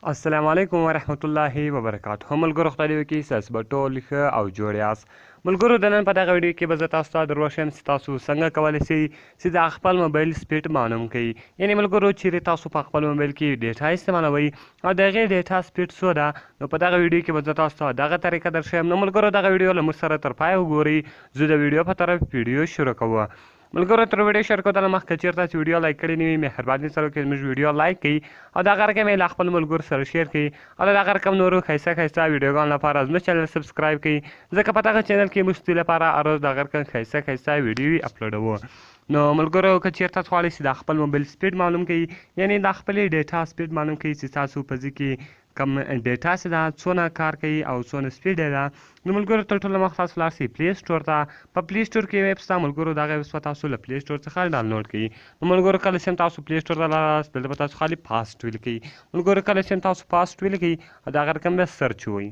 السلام علیکم ورحمت الله وبرکاته. ملګرو خدای دې وکړي ستاسو به ټول ښه او جوړ یاست. ملګرو د نن په دغه ویډیو کې به زه تاسو ته دروښیم چې تاسو څنګه کولی شئ چې د خپل موبایل سپیډ معلوم کړئ. یعنې ملګرو چیرې تاسو په خپل موبایل کې ډیټا استعمالوئ او د هغې ډیټا سپیډ څو ده، نو په دغه ویډیو کې به زه تاسو ته دغه طریقه درښیم. نو ملګرو دغه ویډیو له موږ سره تر پایه وګورئ. زه د ویډیو په طرف ویډیو شروع کوم. ملګرو تر ویډیو شروع کېدل مخکې که چېرته چې ویډیو لایک کړې نه وي، مهرباني سره وکړئ زموږ ویډیو لایک کړئ او دغه رقم یې له خپل ملګرو سره شیر کړئ او د دغه رقم نورو ښایسته ښایسته ویډیوګانو لپاره زموږ چینل سبسکرایب کړئ، ځکه په دغه چینل کې موږ ستاسو لپاره هر ورځ دغه رقم ښایسته ښایسته ویډیوې اپلوډوو. نو ملګرو که چېرته تاسو غواړئ چې د خپل موبایل سپیډ معلوم کړئ، یعنې د خپلې ډیټا سپیډ معلوم کړئ چې ستاسو په ځای کې کم ډیټا چې ده څونه کار کوي او څونه سپیډ یې ده، نو ملګرو تر ټولو مخکې تاسو لاړ شئ پلی سټور ته. په پلی سټور کې ویب شته ملګرو، دغه ویب به تاسو له پلی سټور څخه ډاونلوډ کړئ. نو ملګرو کله چې تاسو پلی سټور ته لاړاست، دلته به تاسو خالي فاسټ ولیکئ. ملګرو کله چې تاسو فاسټ ولیکئ او دغه رقم به سرچ ووایي.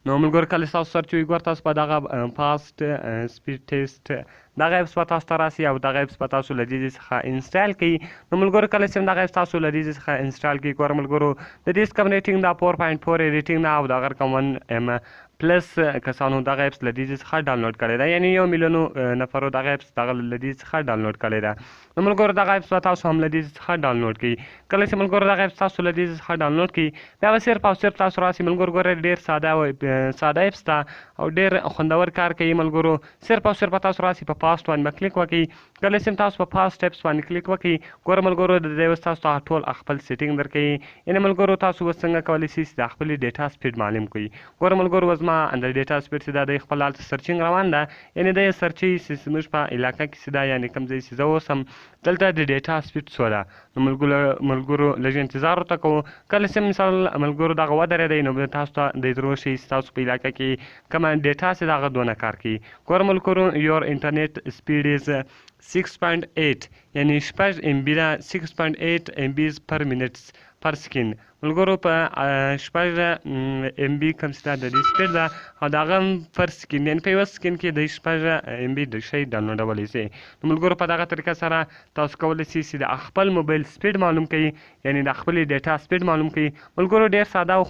نو ملګرو کله چې تاسو سرچ ووایي ګوره تاسو په دغه فاسټ سپیډ ټیسټ دغه ایپس به تاسو ته راسي او دغه ایپس به تاسو له دې څخه انسټال کړئ. نو ملګرو کله چې دغه ایپس تاسو له دې څخه انسټال کړئ، ګوره ملګرو د دې څخه ریټینګ ده 4.4 ریټینګ ده او دغه رقم 1M پلس کسانو دغه ایپس له دې څخه ډاونلوډ کړی ده، یعنې 1 میلیونو نفرو دغه ایپس دغه له دې څخه ډاونلوډ کړی ده. نو ملګرو دغه ایپس به تاسو هم له دې څخه ډاونلوډ کړئ. کله چې ملګرو دغه ایپس تاسو له دې څخه ډاونلوډ کړئ، بیا به صرف او صرف تاسو راسي ملګرو ګوره ډېر ساده ایپس ده او ډېر خوندور کار کوي ملګرو. صرف او صرف تاسو راسي په فاسټ باندې به کلیک وکړئ. کله چې تاسو په فاسټ ایپس باندې کلیک وکړئ، ګوره ملګرو د دې اوس تاسو ته ټول خپل سیټینګ درکوي. یعنې ملګرو تاسو اوس څنګه کولی شئ چې د خپلې ډیټا سپیډ معلوم کړئ. ګوره ملګرو اوس زما د ډیټا سپیډ چې ده د خپل هلته سرچینګ روان ده، یعنې د یې سرچوي چې زموږ په علاقه کې چې ده، یعنې کوم ځای چې زه اوس هم دلته د ډیټا سپیډ څو ده. نو ملګرو لږ انتظار ورته کوو. کله چې مثال ملګرو دغه ودرېدی، نو بیا تاسو ته د دروښي چې تاسو په علاقه کې کومه ډیټا چې ده هغه دونه کار کوي. ګوره ملګرو یور انټرنیټ سپیډ از 6.8 یعنې 6 MB ده، 6.8 MB پر منټ پر سکین. ملګرو په 6 MB کوم چې ده د دې سپیډ ده او د هغه هم پر سکین، یعنې په یوه سکین کې د 6 MB د شی ډاونلوډولی شئ. نو ملګرو په دغه طریقه سره تاسو کولی شئ چې د خپل موبایل سپیډ معلوم کړئ، یعنې د خپلې ډیټا سپیډ معلوم کړئ. ملګرو ډېر ساده او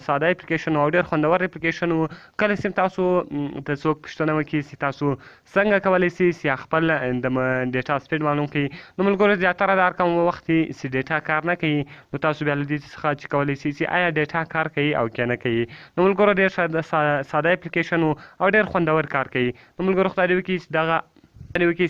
ساده اپلیکیشن او ډېر خوندور اپلیکیشن و. کله چې تاسو ته څوک پوښتنه وکړي چې تاسو څنګه کولی شئ چې خپل د ډیټا سپیډ معلوم کړئ، نو ملګرو زیاتره د هر کوم وخت چې ډیټا کار نه کوي، نو تاسو بیا له دې څخه چې کولی شئ چې آیا ډیټا کار کوي او که نه کوي. نو ملګرو ډېر ساده اپلیکیشن و او ډېر خوندور کار کوي. نو ملګرو خدای دې وکړي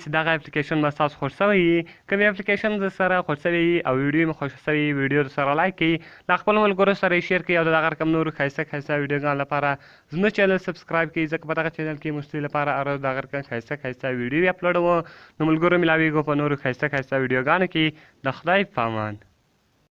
چې دغه اپلیکیشن به ستاسو خوښ شوی وي. که مې اپلیکیشن در سره خوښ شوی وي او ویډیو مې خوښ شوی وي، ویډیو در سره لایک کړئ، له خپلو ملګرو سره یې شیر کړئ او د دغه رقم نورو ښایسته ښایسته ویډیوګانو لپاره زموږ چینل سبسکرایب کړئ، ځکه په دغه چینل کې موږ ستاسو لپاره هر ورځ دغه رقم ښایسته ښایسته ویډیوې اپلوډوو. نو ملګرو ملاویږو په نورو ښایسته ښایسته ویډیوګانو کې. د خدای په امان.